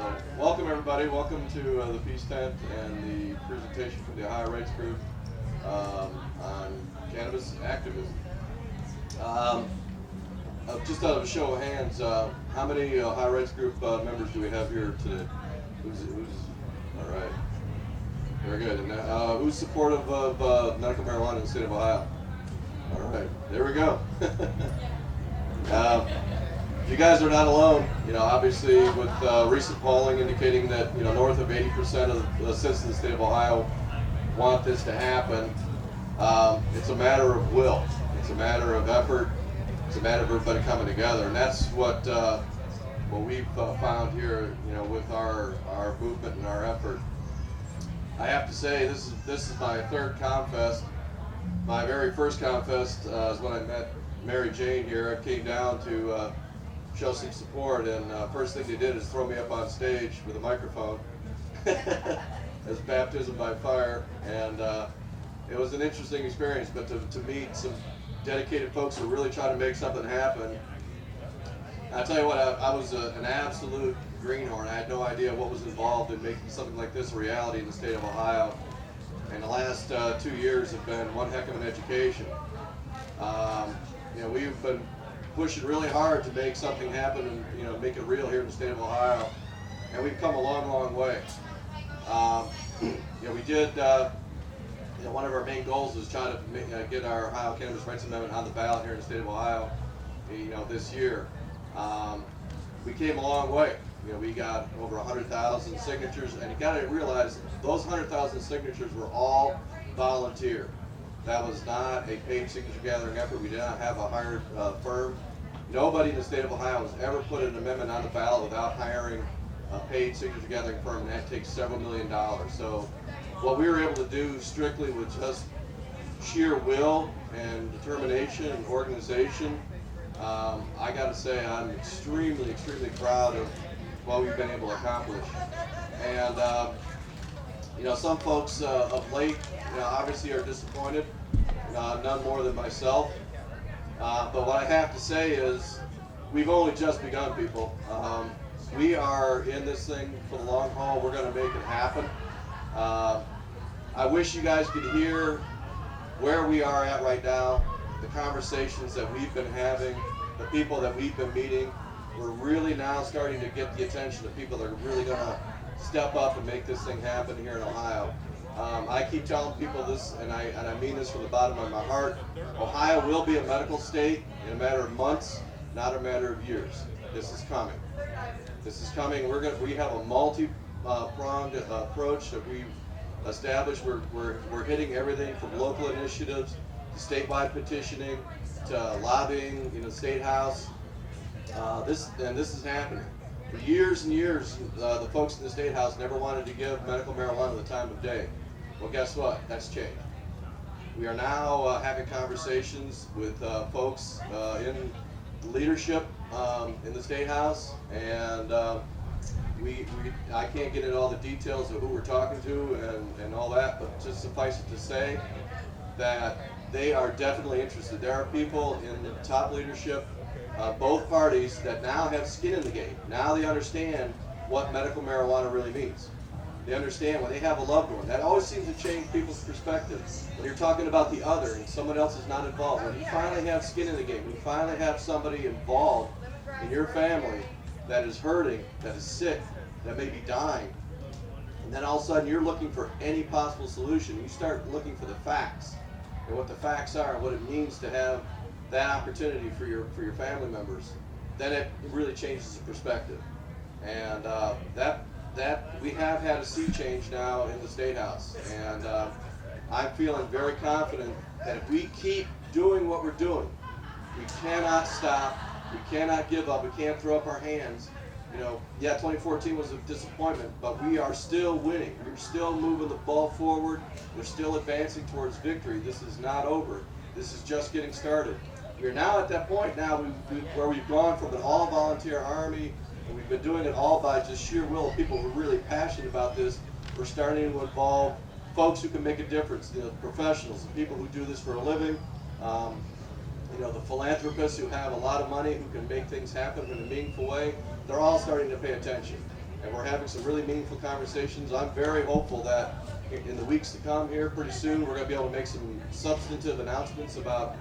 So, welcome everybody. Welcome to the Peace Tent and the presentation from the Ohio Rights Group on cannabis activism. Um, just out of a show of hands, how many Ohio Rights Group members do we have here today? Who's all right? Very good. And who's supportive of medical marijuana in the state of Ohio? All right, there we go. You guys are not alone. Obviously, with recent polling indicating that north of 80% of the citizens of the state of Ohio want this to happen. It's a matter of will. It's a matter of effort. It's a matter of everybody coming together, and that's what we've found here. With our movement and our effort. I have to say, this is my third ComFest. My very first ComFest is when I met Mary Jane here. I came down to show some support, and first thing they did is throw me up on stage with a microphone as baptism by fire, and it was an interesting experience. But to meet some dedicated folks who really trying to make something happen, I tell you what, I was an absolute greenhorn. I had no idea what was involved in making something like this a reality in the state of Ohio. And the last 2 years have been one heck of an education. We've been pushing really hard to make something happen and make it real here in the state of Ohio, and we've come a long, long way. We did. One of our main goals is try to get our Ohio Cannabis Rights Amendment on the ballot here in the state of Ohio. This year, we came a long way. We got over 100,000 signatures, and you got to realize those 100,000 signatures were all volunteer. That was not a paid signature gathering effort. We did not have a hired firm. Nobody in the state of Ohio has ever put an amendment on the ballot without hiring a paid signature gathering firm, and that takes several $millions. So what we were able to do strictly with just sheer will and determination and organization, I got to say I'm extremely, extremely proud of what we've been able to accomplish. And some folks of late, obviously are disappointed, none more than myself. But what I have to say is, we've only just begun, people. We are in this thing for the long haul. We're going to make it happen. I wish you guys could hear where we are at right now, the conversations that we've been having, the people that we've been meeting. We're really now starting to get the attention of people that are really going to step up and make this thing happen here in Ohio. I keep telling people this, and I mean this from the bottom of my heart. Ohio will be a medical state in a matter of months, not a matter of years. This is coming. This is coming. We have a multi-pronged approach that we've established. We're hitting everything from local initiatives to statewide petitioning to lobbying in the state house. This is happening. For years and years, the folks in the State House never wanted to give medical marijuana the time of day. Well, guess what? That's changed. We are now having conversations with folks in leadership in the State House, and I can't get into all the details of who we're talking to and all that, but just suffice it to say that they are definitely interested. There are people in the top leadership, both parties, that now have skin in the game. Now they understand what medical marijuana really means. They understand when they have a loved one. That always seems to change people's perspectives. When you're talking about the other and someone else is not involved, when you finally have skin in the game, when you finally have somebody involved in your family that is hurting, that is sick, that may be dying, and then all of a sudden you're looking for any possible solution, you start looking for the facts and what the facts are and what it means to have that opportunity for your family members, then it really changes the perspective. And that we have had a sea change now in the State House, and I'm feeling very confident that if we keep doing what we're doing, we cannot stop, we cannot give up, we can't throw up our hands. 2014 was a disappointment, but we are still winning. We're still moving the ball forward. We're still advancing towards victory. This is not over. This is just getting started. We're now at that point now where we've gone from an all-volunteer army, and we've been doing it all by just sheer will of people who are really passionate about this. We're starting to involve folks who can make a difference, the professionals, the people who do this for a living, the philanthropists who have a lot of money, who can make things happen in a meaningful way. They're all starting to pay attention. and we're having some really meaningful conversations. I'm very hopeful that in the weeks to come here, pretty soon, we're going to be able to make some substantive announcements about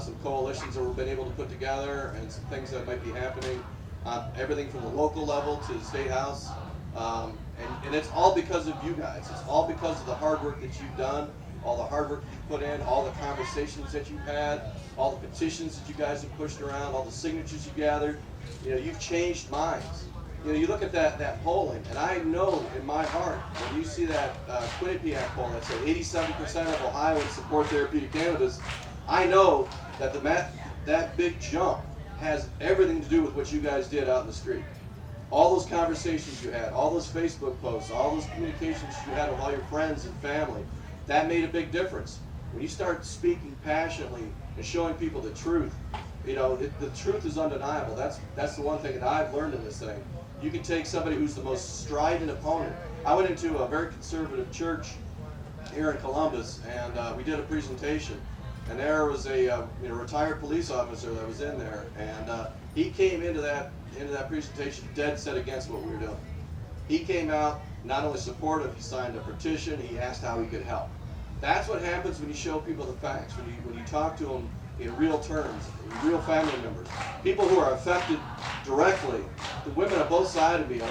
some coalitions that we've been able to put together and some things that might be happening on everything from the local level to the State House. And it's all because of you guys. It's all because of the hard work that you've done, all the hard work you put in, all the conversations that you've had, all the petitions that you guys have pushed around, all the signatures you gathered. You know, you've changed minds. You know, you look at that polling, and I know in my heart, when you see that Quinnipiac poll that said 87% of Ohioans support therapeutic cannabis, I know that that big jump has everything to do with what you guys did out in the street. All those conversations you had, all those Facebook posts, all those communications you had with all your friends and family, that made a big difference. When you start speaking passionately and showing people the truth, you know, the truth is undeniable. That's the one thing that I've learned in this thing. You can take somebody who's the most strident opponent. I went into a very conservative church here in Columbus, and we did a presentation. And there was a retired police officer that was in there, and he came into that presentation dead set against what we were doing. He came out not only supportive, he signed a petition, he asked how he could help. That's what happens when you show people the facts, when you talk to them in real terms, real family members, people who are affected directly. The women on both sides of me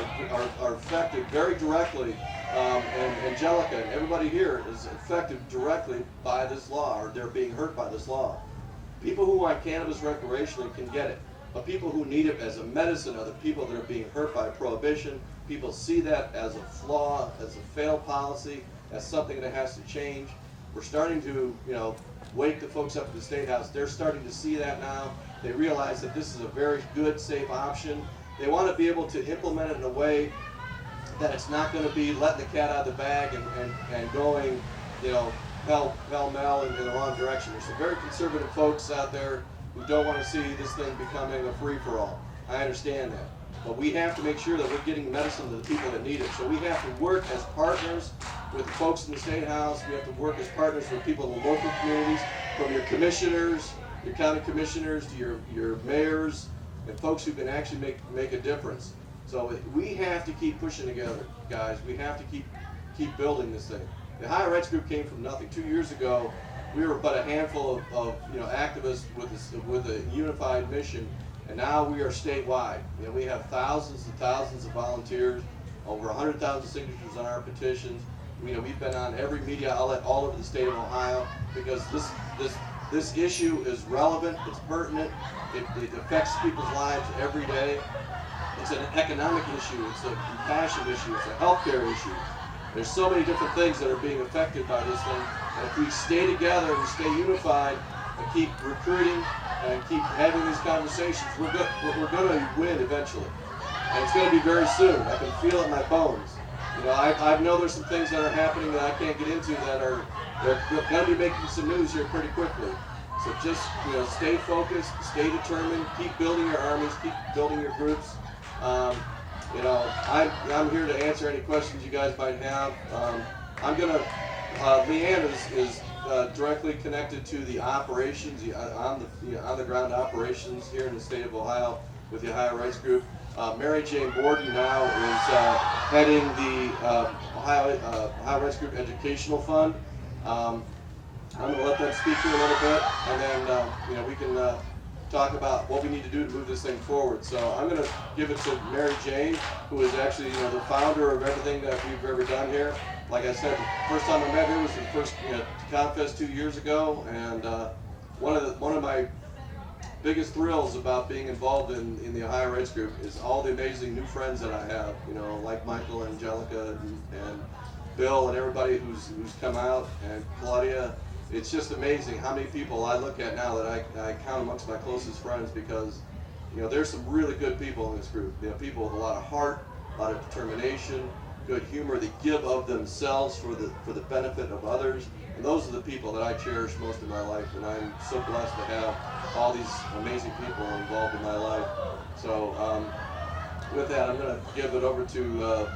are affected very directly, and Angelica and everybody here is affected directly by this law, or they're being hurt by this law. People who want cannabis recreationally can get it, but people who need it as a medicine are the people that are being hurt by prohibition. People see that as a flaw, as a failed policy, as something that has to change. We're starting to, wake the folks up at the State House. They're starting to see that now. They realize that this is a very good, safe option. They want to be able to implement it in a way that it's not going to be letting the cat out of the bag and going, pell-mell in the wrong direction. There's some very conservative folks out there who don't want to see this thing becoming a free-for-all. I understand that. But we have to make sure that we're getting medicine to the people that need it. So we have to work as partners with the folks in the State House. We have to work as partners with people in the local communities, from your commissioners, your county commissioners, to your mayors, and folks who can actually make a difference. So we have to keep pushing together, guys. We have to keep building this thing. The Ohio Rights Group came from nothing. 2 years ago, we were but a handful of activists with a unified mission. And now we are statewide. We have thousands and thousands of volunteers, over 100,000 signatures on our petitions. We've been on every media outlet all over the state of Ohio because this issue is relevant, it's pertinent, it affects people's lives every day. It's an economic issue, it's a compassion issue, it's a healthcare issue. There's so many different things that are being affected by this thing. And if we stay together and stay unified and keep recruiting and keep having these conversations, we're going to win eventually. And it's going to be very soon. I can feel it in my bones. I know there's some things that are happening that I can't get into they're going to be making some news here pretty quickly. So just, stay focused, stay determined, keep building your armies, keep building your groups. I'm here to answer any questions you guys might have. Leanne is directly connected to the operations, on the ground operations here in the state of Ohio with the Ohio Rights Group. Mary Jane Borden now is heading the Ohio Rights Group Educational Fund. I'm going to let them speak here a little bit, and then we can talk about what we need to do to move this thing forward. So I'm going to give it to Mary Jane, who is actually the founder of everything that we've ever done here. Like I said, the first time I met her was the first ComFest 2 years ago, and one of my biggest thrills about being involved in the Ohio Rights Group is all the amazing new friends that I have. Like Michael and Angelica and Bill and everybody who's come out, and Claudia. It's just amazing how many people I look at now that I count amongst my closest friends, because there's some really good people in this group. People with a lot of heart, a lot of determination, good humor. They give of themselves for the benefit of others, and those are the people that I cherish most in my life. And I'm so blessed to have all these amazing people involved in my life. So with that, I'm going to give it over to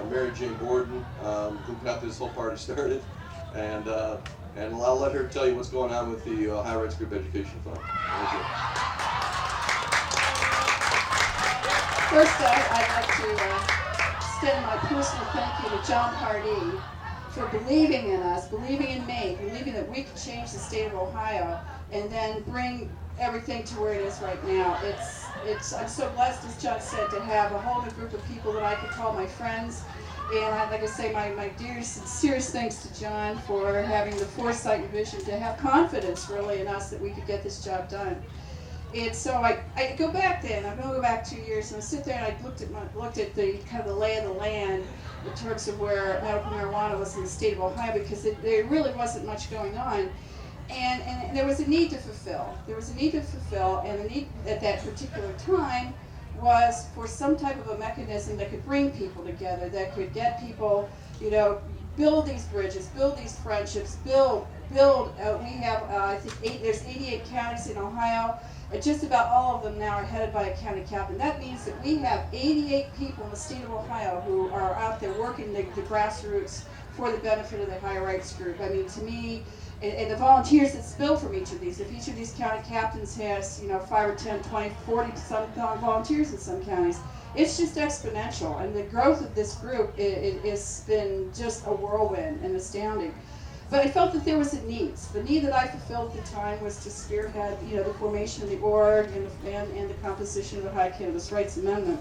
Mary Jane Borden, who got this whole party started, and I'll let her tell you what's going on with the Ohio Rights Group Education Fund. Thank you. First, I'd like to extend my personal thank you to John Pardee for believing in us, believing in me, believing that we could change the state of Ohio and then bring everything to where it is right now. I'm so blessed, as John said, to have a whole new group of people that I can call my friends. And I'd like to say my dearest, sincerest thanks to John for having the foresight and vision to have confidence really in us that we could get this job done. And so I go back then, I'm going to go back 2 years, and I sit there and I looked at the kind of the lay of the land in terms of where medical marijuana was in the state of Ohio, because there really wasn't much going on. And there was a need to fulfill. There was a need to fulfill, and the need at that particular time was for some type of a mechanism that could bring people together, that could get people, build these bridges, build these friendships, build. We have, I think, there's 88 counties in Ohio. Just about all of them now are headed by a county captain. That means that we have 88 people in the state of Ohio who are out there working the grassroots for the benefit of the higher rights group. I mean, to me, and the volunteers that spill from each of these, if each of these county captains has, 5 or 10, 20, 40 some volunteers in some counties, it's just exponential. And the growth of this group has been just a whirlwind and astounding. But I felt that there was a need. The need that I fulfilled at the time was to spearhead, the formation of the org and the composition of the Ohio Cannabis Rights Amendment.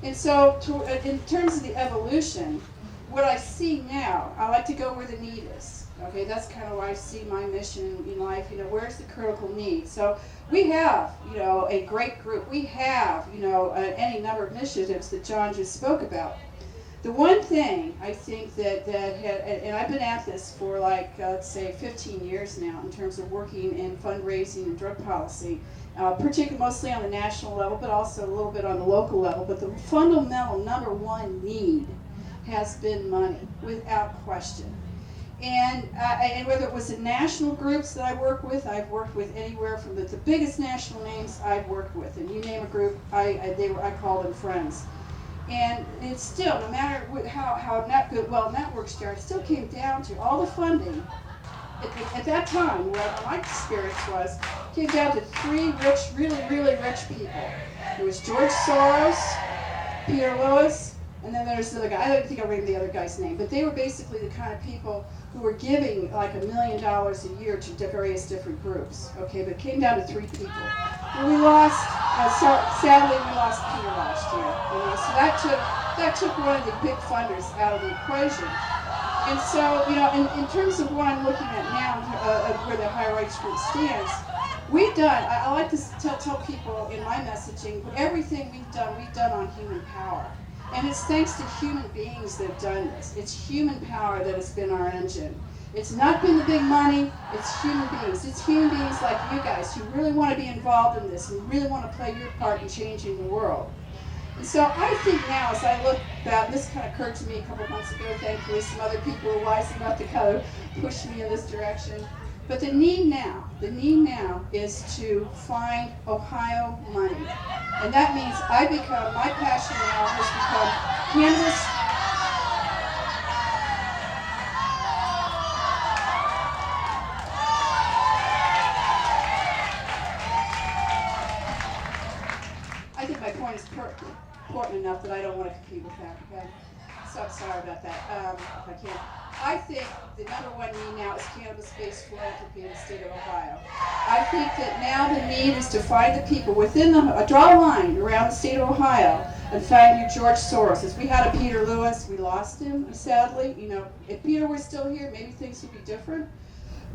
And so, in terms of the evolution, what I see now, I like to go where the need is. Okay, that's kind of why I see my mission in life. Where's the critical need? So we have, a great group. We have, any number of initiatives that John just spoke about. The one thing I think that had, and I've been at this for let's say 15 years now in terms of working in fundraising and drug policy, particularly mostly on the national level, but also a little bit on the local level. But the fundamental number one need has been money, without question. And whether it was the national groups that I work with, I've worked with anywhere from the biggest national names I've worked with, and you name a group, I call them friends. And it's still, no matter how networks are, it still came down to all the funding at that time, what my experience was, came down to three rich, really, really rich people. It was George Soros, Peter Lewis, and then there's the other guy. I don't think I'll remember the other guy's name, but they were basically the kind of people who were giving like $1 million a year to various different groups. Okay, but it came down to three people. And we lost, sadly, we lost Peter last year. So that took one of the big funders out of the equation. And so, in terms of what I'm looking at now, where the higher rights group stands, we've done, I like to tell people in my messaging, everything we've done on human power. And it's thanks to human beings that have done this. It's human power that has been our engine. It's not been the big money, it's human beings. It's human beings like you guys who really want to be involved in this and really want to play your part in changing the world. And so I think now, as I look back, this kind of occurred to me a couple months ago, thankfully some other people were wise enough to kind of push me in this direction. But the need now is to find Ohio money. And that means my passion now has become cannabis. I think my point is important enough that I don't want to compete with that, okay? So I'm sorry about that, if I can't. I think the number one need now is cannabis-based philanthropy in the state of Ohio. I think that now the need is to find the people within draw a line around the state of Ohio and find your George Soros. As we had a Peter Lewis, we lost him, sadly. If Peter were still here, maybe things would be different.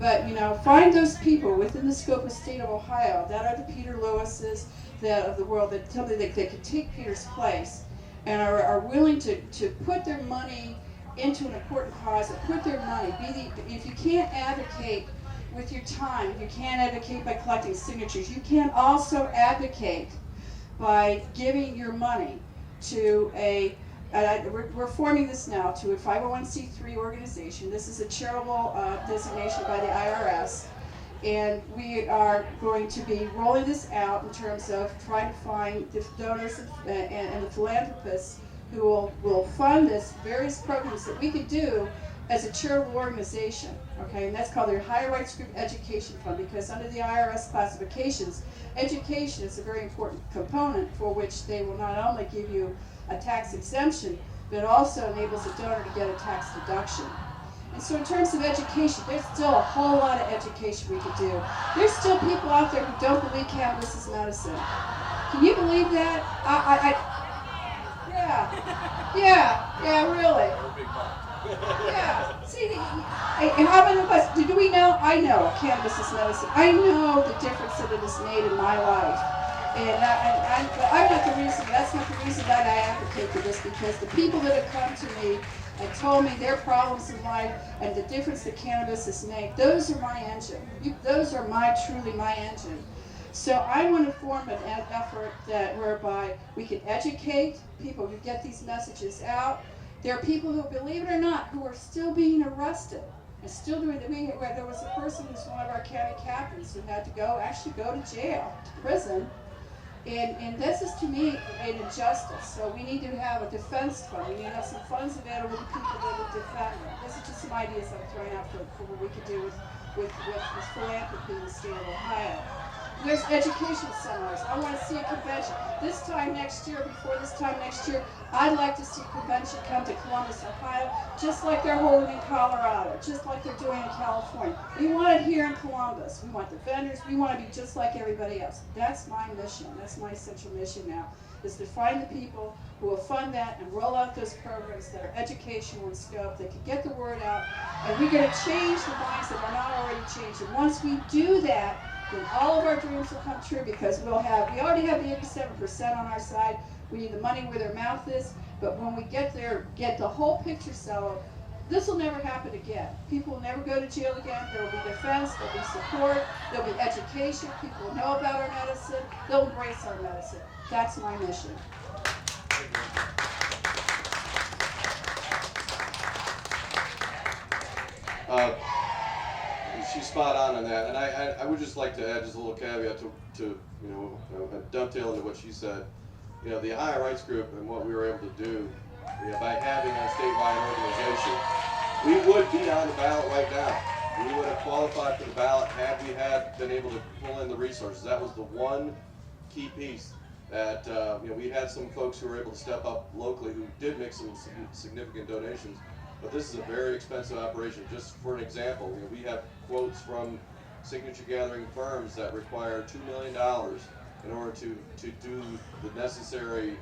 But, find those people within the scope of the state of Ohio that are the Peter Lewises of the world, that tell me that they could take Peter's place and are willing to put their money into an important cause, and put their money, if you can't advocate with your time, you can't advocate by collecting signatures, you can also advocate by giving your money to we're forming this now to a 501c3 organization. This is a charitable designation by the IRS, and we are going to be rolling this out in terms of trying to find the donors and the philanthropists who will fund this various programs that we could do as a charitable organization, okay? And that's called their Higher Rights Group Education Fund, because under the IRS classifications, education is a very important component for which they will not only give you a tax exemption, but it also enables the donor to get a tax deduction. And so in terms of education, there's still a whole lot of education we could do. There's still people out there who don't believe cannabis is medicine. Can you believe that? Yeah, really. Yeah. See, how many of us, do we know? I know cannabis is medicine. I know the difference that it has made in my life. But I'm not the reason, that's not the reason that I advocate for this, because the people that have come to me and told me their problems in life and the difference that cannabis has made, those are my engine. Those are truly my engine. So I want to form an effort whereby we can educate people, who get these messages out. There are people who, believe it or not, who are still being arrested and still doing it. There was a person who's one of our county captains who had to actually go to jail, to prison. And this is, to me, an injustice. So we need to have a defense fund. We need to have some funds available to people that would defend them. This is just some ideas I'm throwing out for what we could do with philanthropy in the state of Ohio. There's educational seminars. I want to see a convention. Before this time next year, I'd like to see a convention come to Columbus, Ohio, just like they're holding in Colorado, just like they're doing in California. We want it here in Columbus. We want the vendors. We want to be just like everybody else. That's my mission. That's my central mission now, is to find the people who will fund that and roll out those programs that are educational in scope, that can get the word out, and we're going to change the minds that are not already changed. And once we do that, then all of our dreams will come true, because we already have the 87% on our side. We need the money where their mouth is, but when we get there, get the whole picture settled, this will never happen again. People will never go to jail again. There will be defense, there will be support, there will be education, people will know about our medicine, they'll embrace our medicine. That's my mission. She's spot on that, and I would just like to add just a little caveat to dovetail into what she said. The Ohio Rights Group and what we were able to do, by having a statewide organization, we would be on the ballot right now. We would have qualified for the ballot had we been able to pull in the resources. That was the one key piece that we had some folks who were able to step up locally who did make some significant donations. But this is a very expensive operation. Just for an example, we have quotes from signature gathering firms that require $2 million in order to do the necessary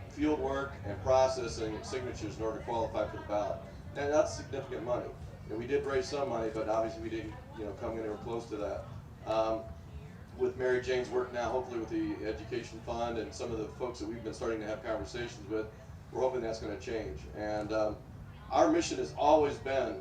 field work and processing of signatures in order to qualify for the ballot. And that's significant money. We did raise some money, but obviously we didn't come anywhere close to that. With Mary Jane's work now, hopefully with the education fund and some of the folks that we've been starting to have conversations with, we're hoping that's going to change. And our mission has always been,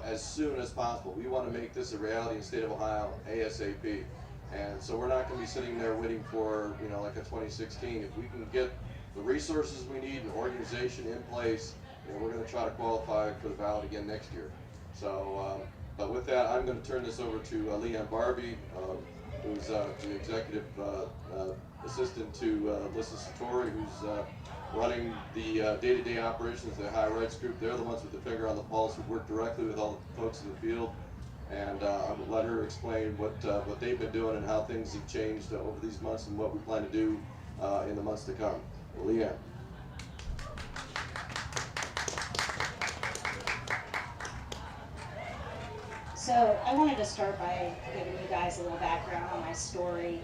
as soon as possible. We want to make this a reality in the state of Ohio ASAP. And so we're not going to be sitting there waiting for, like a 2016. If we can get the resources we need and organization in place, we're going to try to qualify for the ballot again next year. So, but with that, I'm going to turn this over to Leanne Barbie, who's the executive assistant to Lissa Satori, who's running the day-to-day operations of the Ohio Rights Group. They're the ones with the finger on the pulse who work directly with all the folks in the field. And I'm going to let her explain what they've been doing and how things have changed over these months and what we plan to do in the months to come. Leanne. So I wanted to start by giving you guys a little background on my story.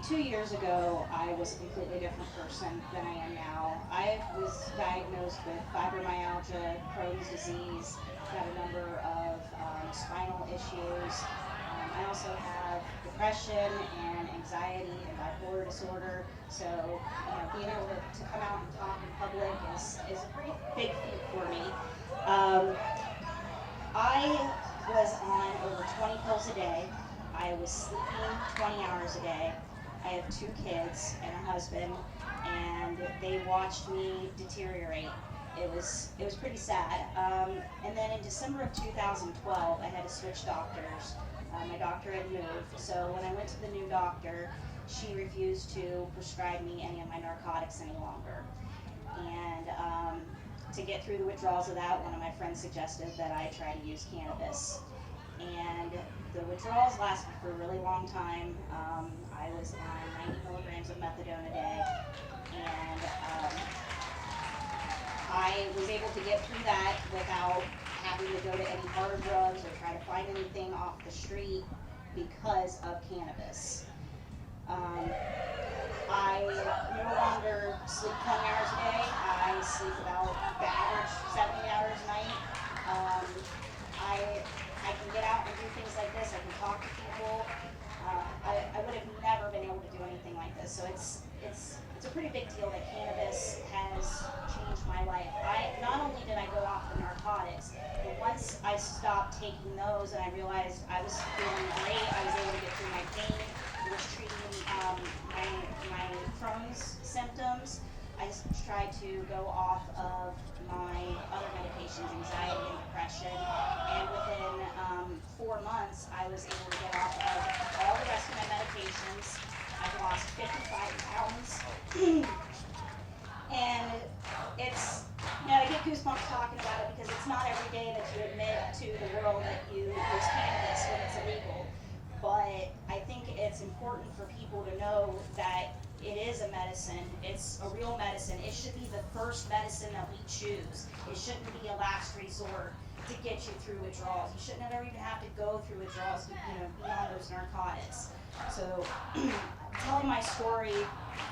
2 years ago, I was a completely different person than I am now. I was diagnosed with fibromyalgia, Crohn's disease, got a number of spinal issues. I also have depression and anxiety and bipolar disorder. So being able to come out and talk in public is a pretty big feat for me. I was on over 20 pills a day. I was sleeping 20 hours a day. I have 2 kids and a husband, and they watched me deteriorate. It was pretty sad. And then in December of 2012, I had to switch doctors. My doctor had moved, so when I went to the new doctor, she refused to prescribe me any of my narcotics any longer. And to get through the withdrawals of that, one of my friends suggested that I try to use cannabis. And the withdrawals lasted for a really long time. I was on 90 milligrams of methadone a day, and I was able to get through that without having to go to any hard drugs or try to find anything off the street because of cannabis. I no longer sleep 20 hours a day. I sleep about the average 70 hours a night. I can get out and do things like this. I can talk to people. I would have never been able to do anything like this. So it's a pretty big deal that cannabis has changed my life. Not only did I go off the narcotics, but once I stopped taking those and I realized I was feeling great, I was able to get through my pain. It was treating my Crohn's symptoms. I just tried to go off of my other medications, anxiety and depression, and within 4 months, I was able to get off of all the rest of my medications. I've lost 55 pounds, and it's, I get goosebumps talking about it because it's not every day that you admit to the world that you use cannabis when it's illegal. But I think it's important for people to know that it is a medicine. It's a real medicine. It should be the first medicine that we choose. It shouldn't be a last resort to get you through withdrawals. You shouldn't ever even have to go through withdrawals to be on those narcotics. So telling my story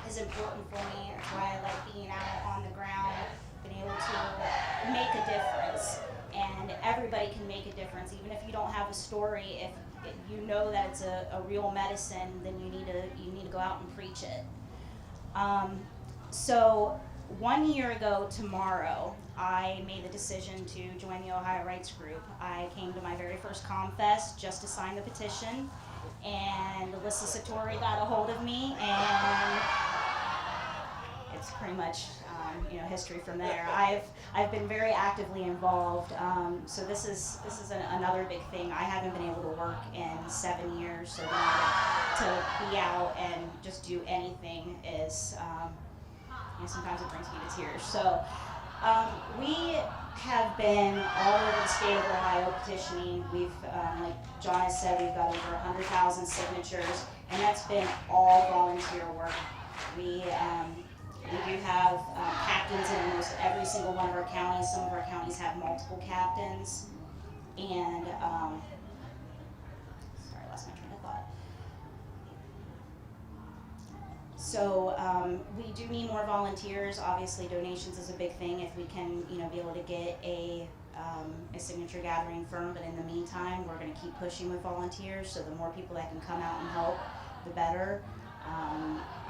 is important for me. That's why I like being out on the ground, being able to make a difference. And everybody can make a difference, even if you don't have a story. If you know that it's a real medicine, then you need to go out and preach it. So 1 year ago tomorrow, I made the decision to join the Ohio Rights Group. I came to my very first ComFest just to sign the petition, and Alyssa Satori got a hold of me, and it's pretty much history from there. I've been very actively involved. So this is another big thing. I haven't been able to work in 7 years, so to be out and just do anything is sometimes it brings me to tears. So we have been all over the state of Ohio petitioning. We've, like John has said, we've got over 100,000 signatures, and that's been all volunteer work. We do have captains in almost every single one of our counties. Some of our counties have multiple captains. And, sorry, I lost my train of thought. So we do need more volunteers. Obviously, donations is a big thing if we can, be able to get a signature gathering firm. But in the meantime, we're going to keep pushing with volunteers. So the more people that can come out and help, the better.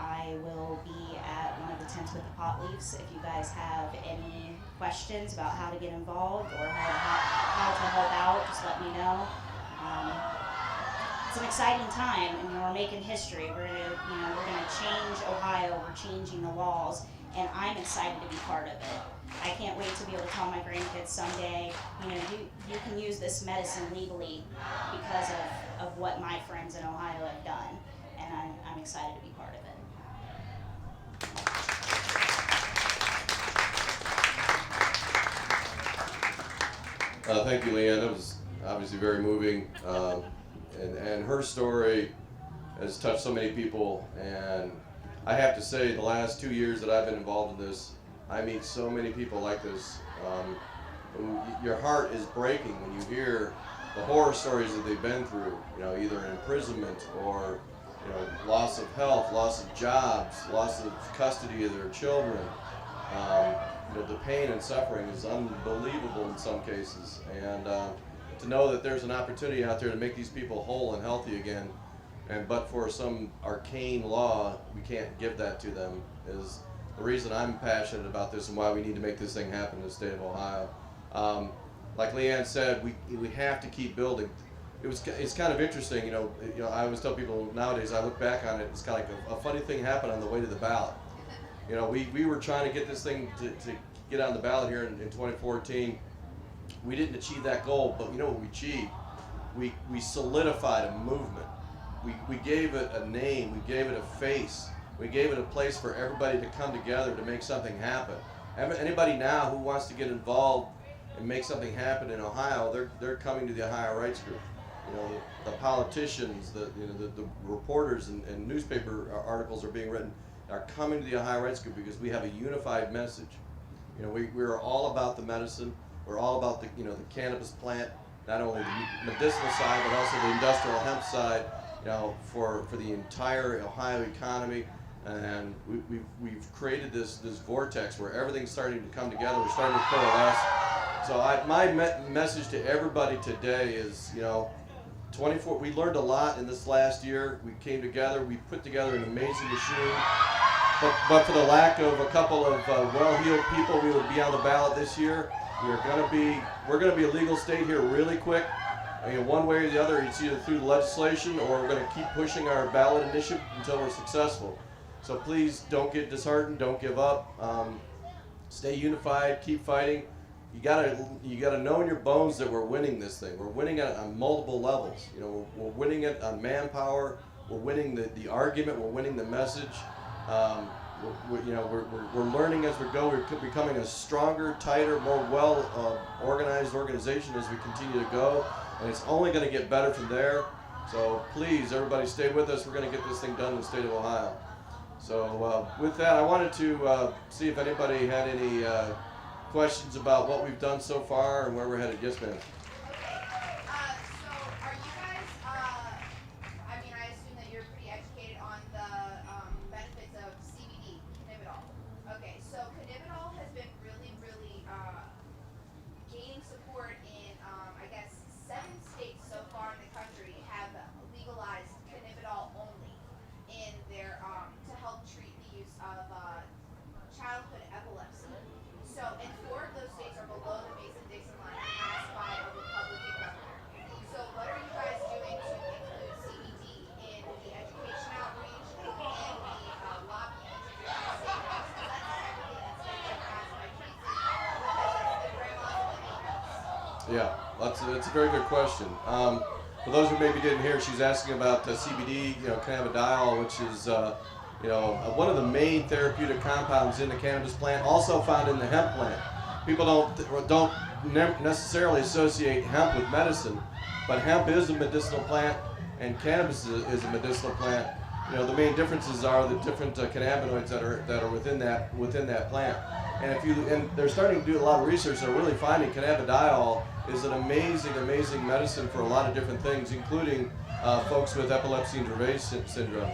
I will be at one of the tents with the pot leaves. If you guys have any questions about how to get involved or how to help out, just let me know. It's an exciting time, and we're making history. We're gonna change Ohio. We're changing the laws, and I'm excited to be part of it. I can't wait to be able to tell my grandkids someday, you can use this medicine legally because of what my friends in Ohio have done. And I'm excited to be part of it. Thank you, Leanne. That was obviously very moving. And her story has touched so many people. And I have to say, the last 2 years that I've been involved in this, I meet so many people like this. Your heart is breaking when you hear the horror stories that they've been through, either imprisonment or loss of health, loss of jobs, loss of custody of their children. The pain and suffering is unbelievable in some cases. And to know that there's an opportunity out there to make these people whole and healthy again, but for some arcane law, we can't give that to them, is the reason I'm passionate about this and why we need to make this thing happen in the state of Ohio. Like Leanne said, we have to keep building. It's kind of interesting, I always tell people nowadays, I look back on it, it's kind of like a funny thing happened on the way to the ballot. We were trying to get this thing to get on the ballot here in 2014. We didn't achieve that goal, but what we achieved? We solidified a movement. We gave it a name, we gave it a face, we gave it a place for everybody to come together to make something happen. Anybody now who wants to get involved and make something happen in Ohio, they're coming to the Ohio Rights Group. The politicians, the reporters and newspaper articles are being written are coming to the Ohio Rights Group because we have a unified message. You know, we're all about the medicine. We're all about the cannabis plant, not only the medicinal side but also the industrial hemp side. You know, for the entire Ohio economy, and we've created this vortex where everything's starting to come together. We're starting to coalesce. So my message to everybody today is, you know, 24. We learned a lot in this last year. We came together. We put together an amazing machine. But for the lack of a couple of well-heeled people, we would be on the ballot this year. We're gonna be a legal state here really quick. I mean, one way or the other, it's either through legislation or we're going to keep pushing our ballot initiative until we're successful. So please don't get disheartened. Don't give up. Stay unified. Keep fighting. You gotta know in your bones that we're winning this thing. We're winning it on multiple levels. You know, we're winning it on manpower. We're winning the argument. We're winning the message. We're learning as we go. We're becoming a stronger, tighter, more organized organization as we continue to go. And it's only going to get better from there. So please, everybody, stay with us. We're going to get this thing done in the state of Ohio. So with that, I wanted to see if anybody had any questions about what we've done so far and where we're headed. Yes, ma'am. So are you guys, I mean, I assume that you're pretty educated on the benefits of CBD, cannabidol. Okay, so cannabidol has been really, really gaining support in, I guess, 7 states so far in the country have legalized cannabidol only in their, to help treat the use of childhood epilepsy. So, and 4 of those states are below the Mason-Dixon line passed by a Republican governor. So what are you guys doing to include CBD in the education outreach and the lobbying to do the same things? Because that's everything that's been passed by Casey, because it's the grandmas and the babies. Yeah, that's a very good question. For those who maybe didn't hear, she's asking about CBD, cannabidiol, which is one of the main therapeutic compounds in the cannabis plant, also found in the hemp plant. People don't necessarily associate hemp with medicine, but hemp is a medicinal plant, and cannabis is a medicinal plant. You know, the main differences are the different cannabinoids that are within that plant. And they're starting to do a lot of research. They're really finding cannabidiol is an amazing medicine for a lot of different things, including folks with epilepsy and Dravet syndrome.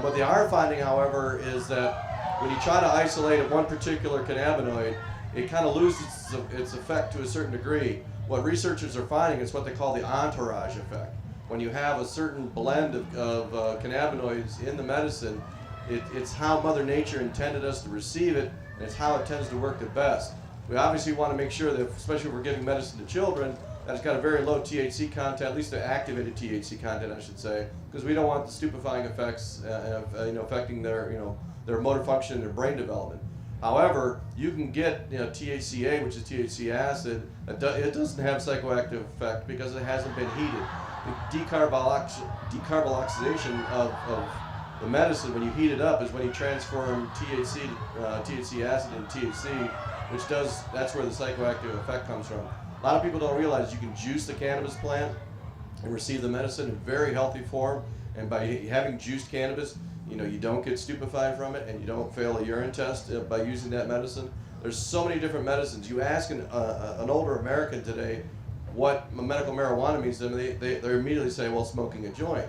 What they are finding, however, is that when you try to isolate one particular cannabinoid, it kind of loses its effect to a certain degree. What researchers are finding is what they call the entourage effect. When you have a certain blend of cannabinoids in the medicine, it's how Mother Nature intended us to receive it, and it's how it tends to work the best. We obviously want to make sure that, especially if we're giving medicine to children, that it's got a very low THC content, at least the activated THC content, I should say, because we don't want the stupefying effects affecting their motor function and their brain development. However, you can get THCA, which is THC acid. It doesn't have psychoactive effect because it hasn't been heated. The decarboxylation of the medicine, when you heat it up, is when you transform THC acid into THC, that's where the psychoactive effect comes from. A lot of people don't realize you can juice the cannabis plant and receive the medicine in very healthy form, and by having juiced cannabis, you don't get stupefied from it, and you don't fail a urine test by using that medicine. There's so many different medicines. You ask an older American today what medical marijuana means to them, they immediately say, well, smoking a joint.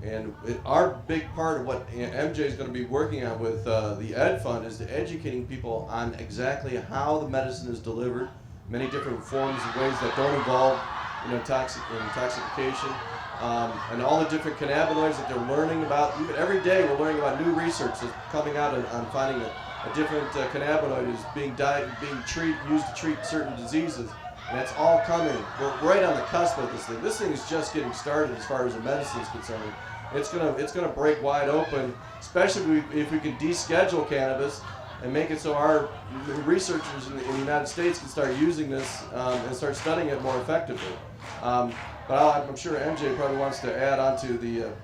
And our big part of what MJ is going to be working on with the Ed Fund is to educating people on exactly how the medicine is delivered, many different forms and ways that don't involve intoxication, and all the different cannabinoids that they're learning about. Even every day we're learning about new research that's coming out on finding a different cannabinoid is being used to treat certain diseases. And that's all coming. We're right on the cusp of this thing. This thing is just getting started as far as the medicine is concerned. It's gonna break wide open, especially if we can deschedule cannabis and make it so our researchers in the United States can start using this and start studying it more effectively. But I'm sure MJ probably wants to add on to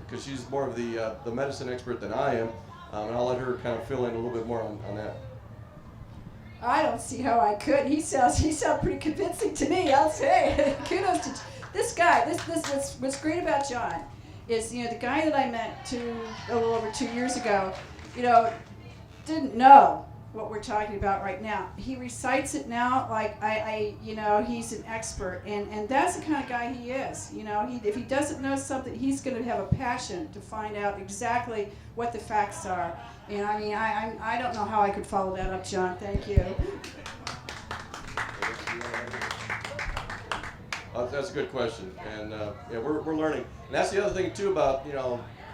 because she's more of the medicine expert than I am, and I'll let her kind of fill in a little bit more on that. I don't see how I could. He sounds pretty convincing to me. I'll say. Kudos to this guy. What's great about John is the guy that I met a little over 2 years ago. Didn't know what we're talking about right now. He recites it now like he's an expert, and that's the kind of guy he is. If he doesn't know something, he's going to have a passion to find out exactly what the facts are. And I mean, I don't know how I could follow that up, John. Thank you. That's a good question, and yeah, we're learning. And that's the other thing too about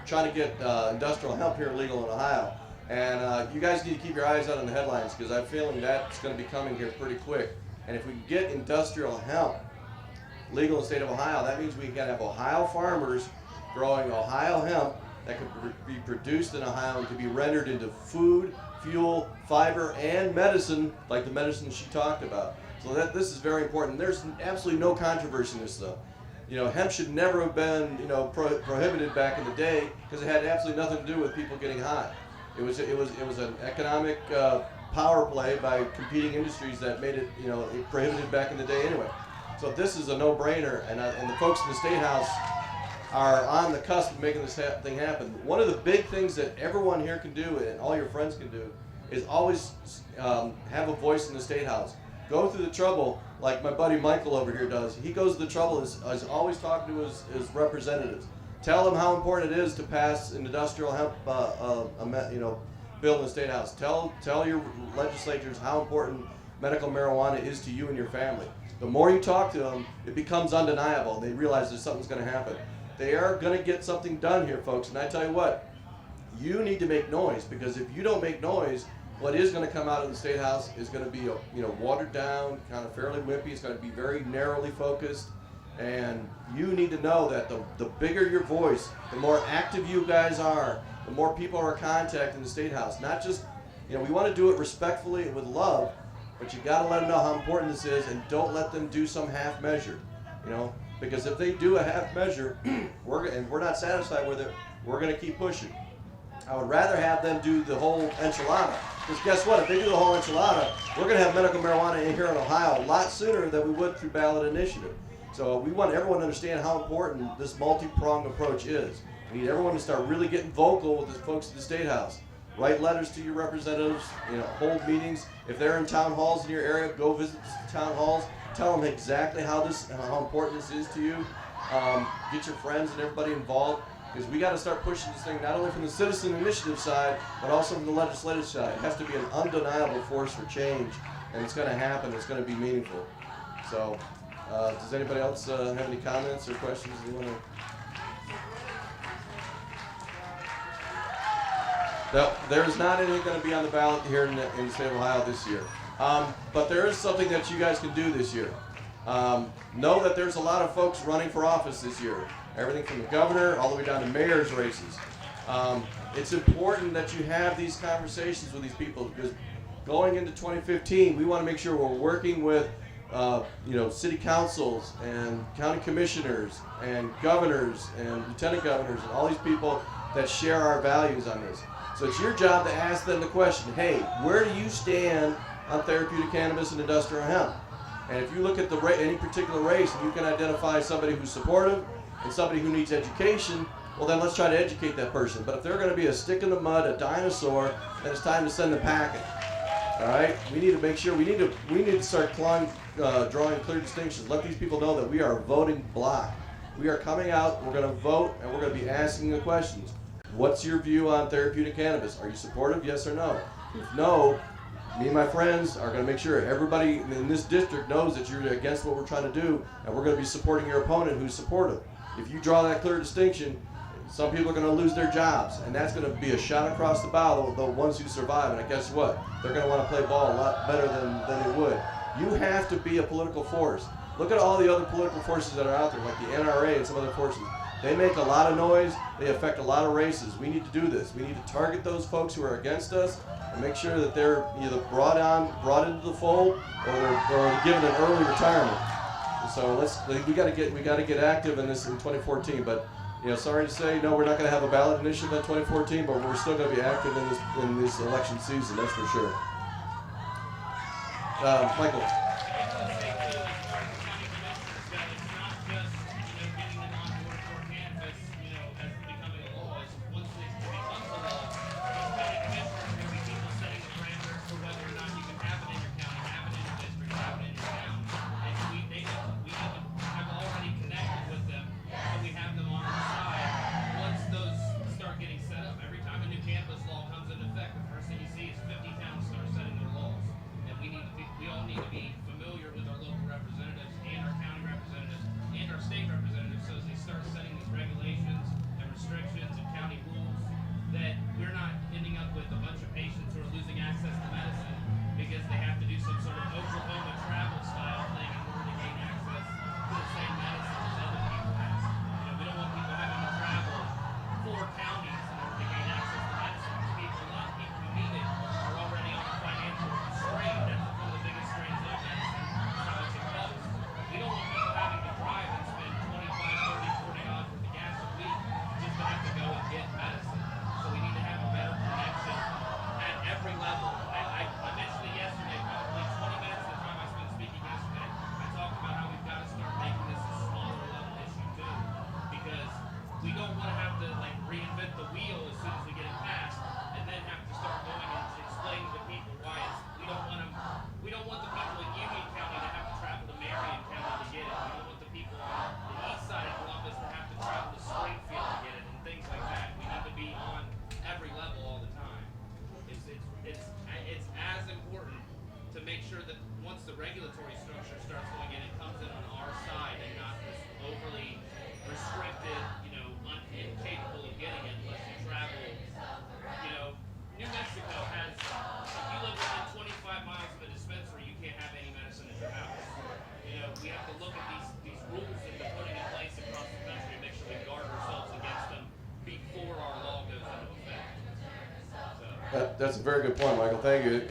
trying to get industrial hemp here legal in Ohio. And you guys need to keep your eyes out on the headlines, because I'm feeling that's going to be coming here pretty quick. And if we can get industrial hemp legal in the state of Ohio, that means we can have Ohio farmers growing Ohio hemp that could be produced in Ohio and could be rendered into food, fuel, fiber, and medicine, like the medicine she talked about. So this is very important. There's absolutely no controversy in this stuff. Hemp should never have been prohibited back in the day, because it had absolutely nothing to do with people getting high. It was an economic power play by competing industries that made it prohibited back in the day anyway. So this is a no-brainer, and the folks in the State House are on the cusp of making this thing happen. One of the big things that everyone here can do, and all your friends can do, is always have a voice in the State House. Go through the trouble like my buddy Michael over here does. He goes to the trouble is always talking to his representatives. Tell them how important it is to pass an industrial hemp bill in the State House. Tell your legislators how important medical marijuana is to you and your family. The more you talk to them, it becomes undeniable. They realize that something's going to happen. They are going to get something done here, folks. And I tell you what, you need to make noise, because if you don't make noise, what is going to come out of the State House is going to be watered down, kind of fairly wimpy. It's going to be very narrowly focused. And you need to know that the bigger your voice, the more active you guys are, the more people are contacting the State House. Not just, we want to do it respectfully and with love, but you got to let them know how important this is, and don't let them do some half measure, because if they do a half measure, we're not satisfied with it, we're going to keep pushing. I would rather have them do the whole enchilada, because guess what? If they do the whole enchilada, we're going to have medical marijuana in here in Ohio a lot sooner than we would through ballot initiative. So we want everyone to understand how important this multi-pronged approach is. We need everyone to start really getting vocal with the folks at the State House. Write letters to your representatives, hold meetings. If they're in town halls in your area, go visit the town halls. Tell them exactly how important this is to you. Get your friends and everybody involved, because we got to start pushing this thing not only from the citizen initiative side, but also from the legislative side. It has to be an undeniable force for change, and it's going to happen. It's going to be meaningful. So. Does anybody else have any comments or questions they want to? There's not anything going to be on the ballot here in the state of Ohio this year. But there is something that you guys can do this year. Know that there's a lot of folks running for office this year. Everything from the governor all the way down to mayor's races. It's important that you have these conversations with these people, because going into 2015, we want to make sure we're working with city councils and county commissioners and governors and lieutenant governors and all these people that share our values on this. So it's your job to ask them the question, hey, where do you stand on therapeutic cannabis and industrial hemp? And if you look at any particular race and you can identify somebody who's supportive and somebody who needs education, well then let's try to educate that person. But if they're going to be a stick in the mud, a dinosaur, then it's time to send them packing. All right, we need to make sure we need to start drawing clear distinctions. Let these people know that we are a voting bloc. We are coming out. We're going to vote, and we're going to be asking the questions. What's your view on therapeutic cannabis? Are you supportive? Yes or no? If no, me and my friends are going to make sure everybody in this district knows that you're against what we're trying to do, and we're going to be supporting your opponent who's supportive. If you draw that clear distinction, some people are going to lose their jobs, and that's going to be a shot across the bow, the ones who survive. And guess what? They're going to want to play ball a lot better than they would. You have to be a political force. Look at all the other political forces that are out there, like the NRA and some other forces. They make a lot of noise. They affect a lot of races. We need to do this. We need to target those folks who are against us and make sure that they're either brought into the fold, or they're given an early retirement. And so we got to get active in this in 2014. But sorry to say, no, we're not going to have a ballot initiative in 2014, but we're still going to be active in this election season. That's for sure. Michael. starts going in, it comes in on our side and not this overly restricted, incapable of getting it unless you travel. New Mexico has, if you live within 25 miles of a dispensary, you can't have any medicine at your house. We have to look at these rules that they're putting in place across the country and make sure we guard ourselves against them before our law goes into effect. That's a very good point, Michael. Thank you.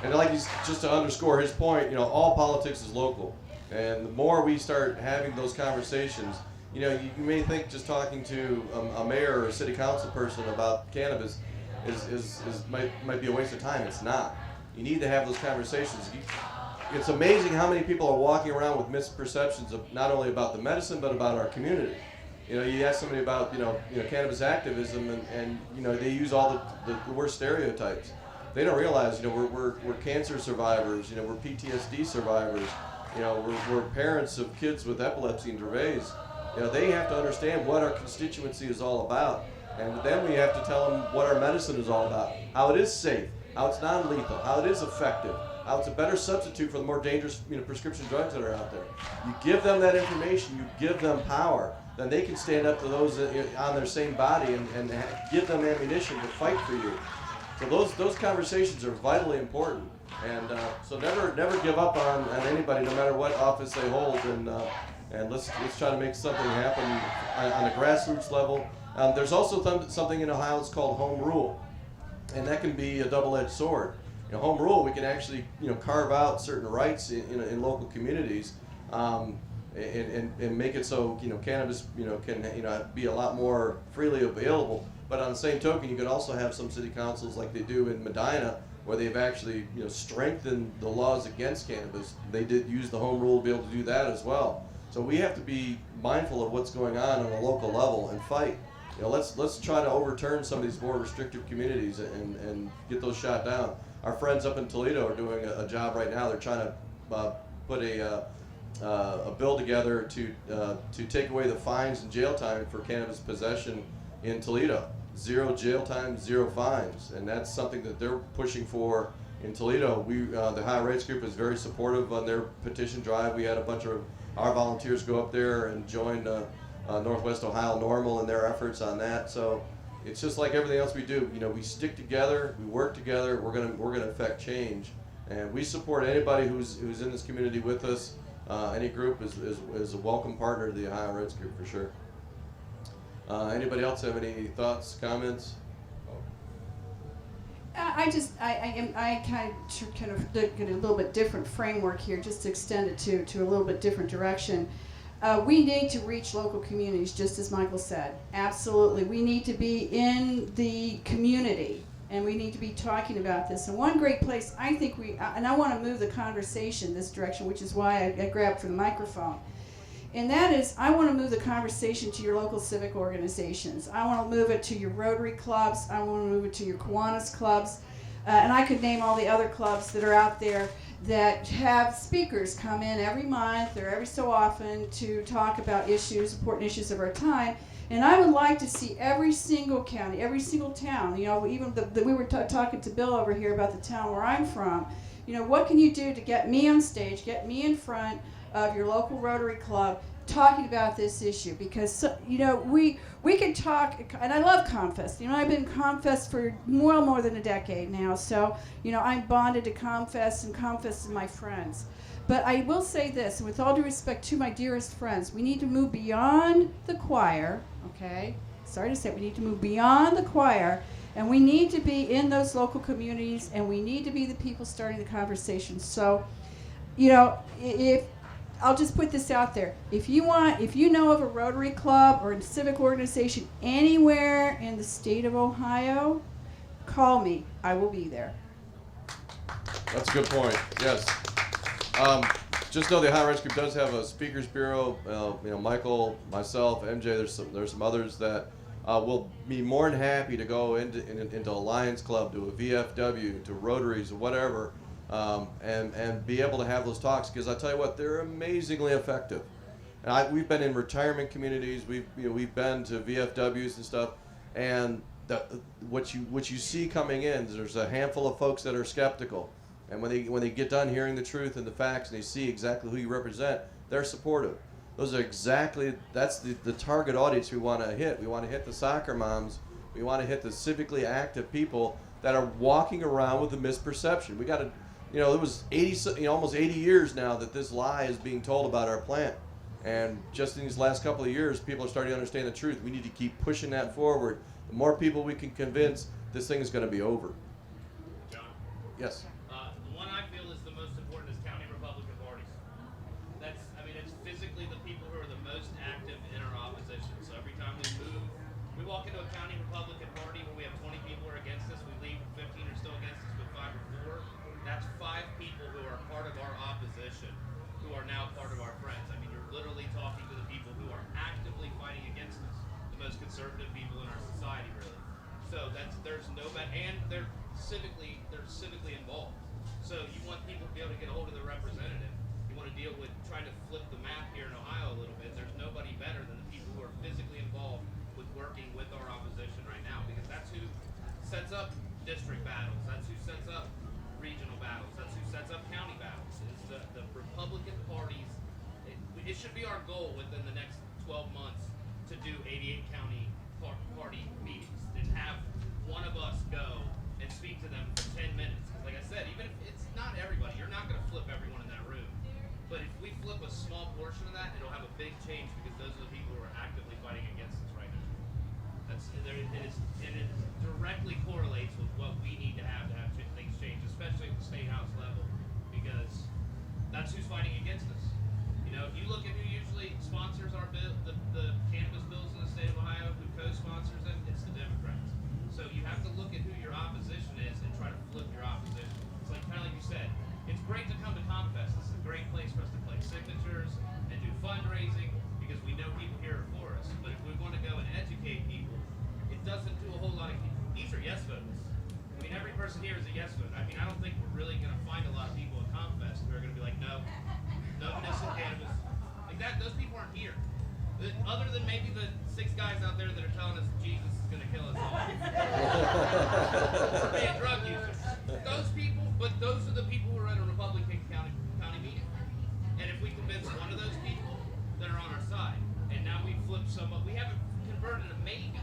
And like just to underscore his point, all politics is local, and the more we start having those conversations, you may think just talking to a mayor or a city council person about cannabis might be a waste of time. It's not. You need to have those conversations. It's amazing how many people are walking around with misperceptions of not only about the medicine but about our community. You ask somebody about cannabis activism, and they use all the worst stereotypes. They don't realize we're cancer survivors. We're PTSD survivors. We're parents of kids with epilepsy and Dravet's. They have to understand what our constituency is all about, and then we have to tell them what our medicine is all about, how it is safe, how it's non-lethal, how it is effective, how it's a better substitute for the more dangerous prescription drugs that are out there. You give them that information, you give them power, then they can stand up to those on their same body and give them ammunition to fight for you. So those conversations are vitally important, and so never give up on anybody, no matter what office they hold, and let's try to make something happen on a grassroots level. There's also something in Ohio that's called home rule, and that can be a double-edged sword. Home rule, we can actually carve out certain rights in local communities, and make it so cannabis can be a lot more freely available. But on the same token, you could also have some city councils like they do in Medina, where they've actually strengthened the laws against cannabis. They did use the home rule to be able to do that as well. So we have to be mindful of what's going on a local level and fight. Let's try to overturn some of these more restrictive communities and get those shot down. Our friends up in Toledo are doing a job right now. They're trying to put a bill together to take away the fines and jail time for cannabis possession in Toledo. 0 jail time, 0 fines, and that's something that they're pushing for in Toledo. The High Rights Group is very supportive on their petition drive. We had a bunch of our volunteers go up there and join Northwest Ohio NORML in their efforts on that. So it's just like everything else we do. We stick together, we work together. We're gonna affect change, and we support anybody who's in this community with us. Any group is a welcome partner to the Ohio Rights Group for sure. Anybody else have any thoughts, comments? I kind of look at a little bit different framework here, just to extend it to a little bit different direction. We need to reach local communities, just as Michael said. Absolutely, we need to be in the community, and we need to be talking about this. And one great place, I think and I want to move the conversation this direction, which is why I grabbed for the microphone. And that is, I want to move the conversation to your local civic organizations. I want to move it to your Rotary clubs. I want to move it to your Kiwanis clubs. And I could name all the other clubs that are out there that have speakers come in every month or every so often to talk about important issues of our time. And I would like to see every single county, every single town, even we were talking to Bill over here about the town where I'm from. What can you do to get me on stage, get me in front of your local Rotary Club talking about this issue? Because we can talk, and I love ComFest. I've been in ComFest for more than a decade now, so I'm bonded to ComFest, and ComFest is my friends. But I will say this, and with all due respect to my dearest friends, we need to move beyond the choir, okay? Sorry to say it, we need to move beyond the choir, and we need to be in those local communities, and we need to be the people starting the conversation. So, if I'll just put this out there. If you know of a Rotary Club or a civic organization anywhere in the state of Ohio, call me. I will be there. That's a good point. Yes. Just know the Ohio Rights Group does have a speakers bureau. Michael, myself, MJ. There's some others that will be more than happy to go into a Lions Club, to a VFW, to Rotaries, or whatever. And be able to have those talks, because I tell you what, they're amazingly effective. And we've been in retirement communities, we've been to VFWs and stuff, and what you see coming in, there's a handful of folks that are skeptical, And when they get done hearing the truth and the facts and they see exactly who you represent, they're supportive. That's the target audience we want to hit. We want to hit the soccer moms. We want to hit the civically active people that are walking around with a misperception. We got to, it was almost 80 years now that this lie is being told about our plant. And just in these last couple of years, people are starting to understand the truth. We need to keep pushing that forward. The more people we can convince, this thing is going to be over. John? Yes. The one I feel is the most important is county Republican parties. It's physically the people who are the most active in our opposition. So every time we walk into a county Republican party where we have 20 people who are against us, we leave 15 are still against us, but 5 or 4. That's 5 people who are part of our opposition, who are now part of our friends. You're literally talking to the people who are actively fighting against us, the most conservative people in our society, really. So there's no bad, and they're civically involved. So you want people to be able to get a hold of their representative. You want to deal with trying to flip the map here in Ohio a little bit. There's nobody better than the people who are physically involved with working with our opposition right now, because that's who sets up district battles. That's who sets up regional battles. That's who sets up county battles. It's the Republican parties. It should be our goal within the next 12 months to do 88 county party meetings and have one of us go and speak to them for 10 minutes. Because like I said, even if it's not everybody, you're not going to flip everyone in that room. But if we flip a small portion of that, it'll have a big change, because those are the people who are actively fighting against us right now. It directly correlates with what we need to have things change, especially at the state house level, because that's who's fighting against us. If you look at who usually sponsors our bill, the cannabis bills in the state of Ohio, who co-sponsors them, it's the Democrats. So you have to look at who your opposition is and try to flip your opposition. It's kind of like you said, it's great to come to ComFest. This is a great place for us to collect signatures and do fundraising, because we know people here are for us. But if we want to go and educate people, it doesn't do a whole lot of. These are yes votes. Every person here is a yes vote. I don't think we're really going to find a lot of people at ComFest who are going to be like, no medicinal cannabis. Like that, those people aren't here. Other than maybe the 6 guys out there that are telling us Jesus is going to kill us all. For being drug users. Those people, but those are the people who are at a Republican county meeting. And if we convince one of those people, that are on our side. And now we flip we haven't converted a maybe.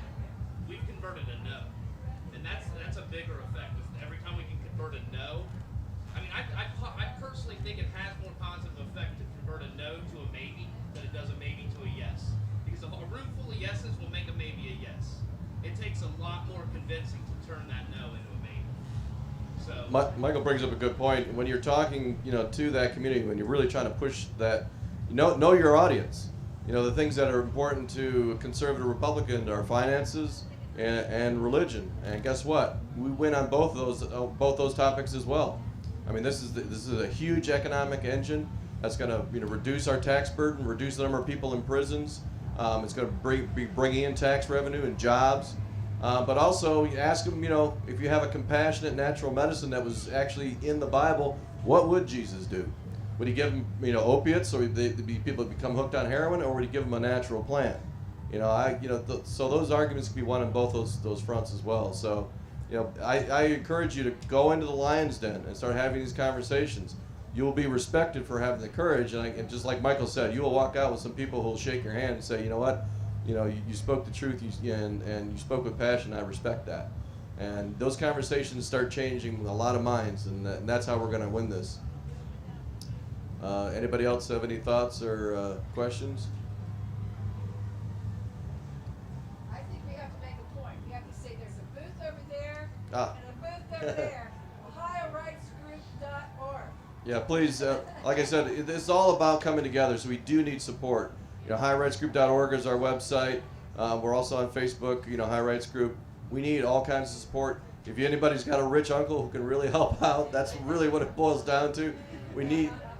We've converted a no. And that's a bigger effect. Every time we can convert a no, I personally think it has more positive effect to convert a no to a maybe than it does a maybe to a yes. Because a room full of yeses will make a maybe a yes. It takes a lot more convincing to turn that no into a maybe. So Michael brings up a good point. When you're talking, to that community, when you're really trying to push that, know your audience. The things that are important to a conservative Republican are finances and religion. And guess what? We win on both those topics as well. This is a huge economic engine that's going to reduce our tax burden, reduce the number of people in prisons. It's going to be bringing in tax revenue and jobs. But also ask them, if you have a compassionate natural medicine that was actually in the Bible, what would Jesus do? Would he give them, opiates, so people become hooked on heroin, or would he give them a natural plant? So those arguments can be won on both those fronts as well. So, I encourage you to go into the Lion's Den and start having these conversations. You will be respected for having the courage, and just like Michael said, you will walk out with some people who will shake your hand and say, you know what, you spoke the truth, and you spoke with passion. I respect that. And those conversations start changing a lot of minds, and that's how we're going to win this. Anybody else have any thoughts or questions? I think we have to make a point. We have to say there's a booth over there Ah. and a booth over there. OhioRightsGroup.org. Yeah, please, like I said, it's all about coming together, so we do need support. HighRightsGroup.org is our website. We're also on Facebook, High Rights Group. We need all kinds of support. If anybody's got a rich uncle who can really help out, that's really what it boils down to.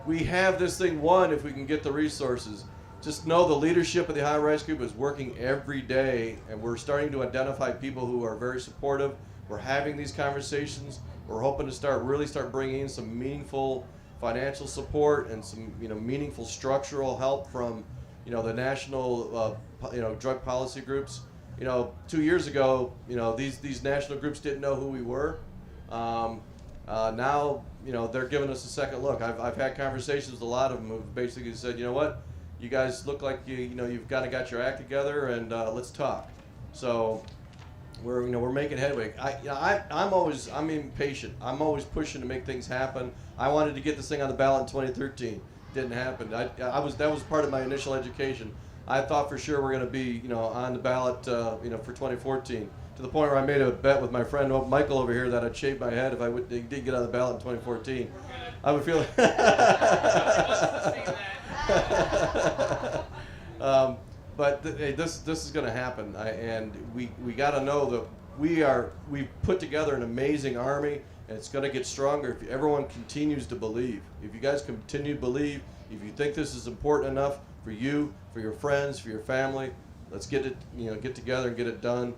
We have this thing won if we can get the resources. Just know the leadership of the High Rights Group is working every day, and we're starting to identify people who are very supportive. We're having these conversations. We're hoping to start bringing in some meaningful financial support and some meaningful structural help from the national drug policy groups. 2 years ago, these national groups didn't know who we were. Now, they're giving us a second look. I've had conversations with a lot of them who've basically said, you know what, you guys look like you've kind of got your act together, and let's talk. So we're making headway. I'm impatient. I'm always pushing to make things happen. I wanted to get this thing on the ballot in 2013. Didn't happen. That was part of my initial education. I thought for sure we're going to be on the ballot for 2014. To the point where I made a bet with my friend Michael over here that I'd shave my head if I did get on the ballot in 2014. I would feel. But this is going to happen, and we got to know that we've put together an amazing army, and it's going to get stronger if everyone continues to believe. If you guys continue to believe, if you think this is important enough for you, for your friends, for your family, let's get together and get it done.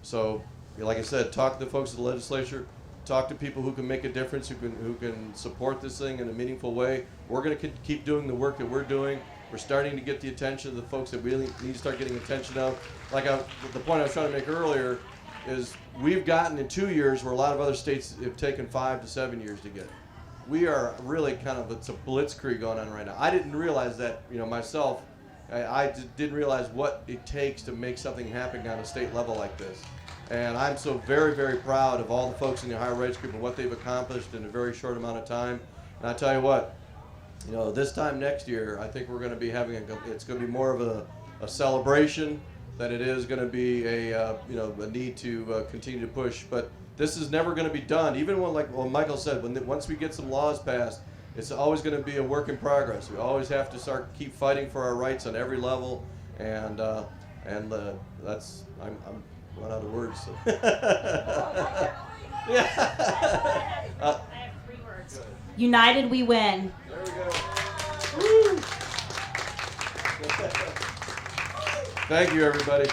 So, like I said, talk to the folks at the legislature, talk to people who can make a difference, who can support this thing in a meaningful way. We're going to keep doing the work that we're doing. We're starting to get the attention of the folks that we really need to start getting attention of. The point I was trying to make earlier is we've gotten in 2 years where a lot of other states have taken 5 to 7 years to get it. We are really it's a blitzkrieg going on right now. I didn't realize that, myself. I didn't realize what it takes to make something happen on a state level like this. And I'm so very, very proud of all the folks in the Ohio Rights Group and what they've accomplished in a very short amount of time. And I tell you what, this time next year, I think we're going to be it's going to be more of a celebration than it is going to be a need to continue to push. But this is never going to be done. Even when, Michael said, once we get some laws passed, it's always going to be a work in progress. We always have to keep fighting for our rights on every level, and that's I'm run out of words. So. I have 3 words. United we win. There we go. Woo. Thank you, everybody.